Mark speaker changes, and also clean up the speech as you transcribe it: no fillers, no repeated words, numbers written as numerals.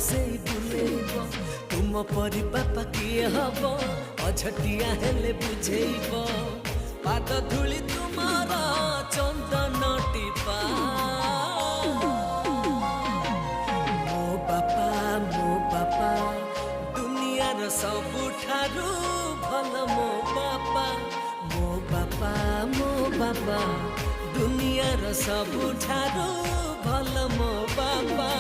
Speaker 1: से बुलेब तुम परी बापा किए हब अझटिया हेले बुझेब पाद धूली तुमार चंदन टीपा मो बापा दुनियार सबुठारु भल मो बापा दुनियार सबुठारु भल मो बापा।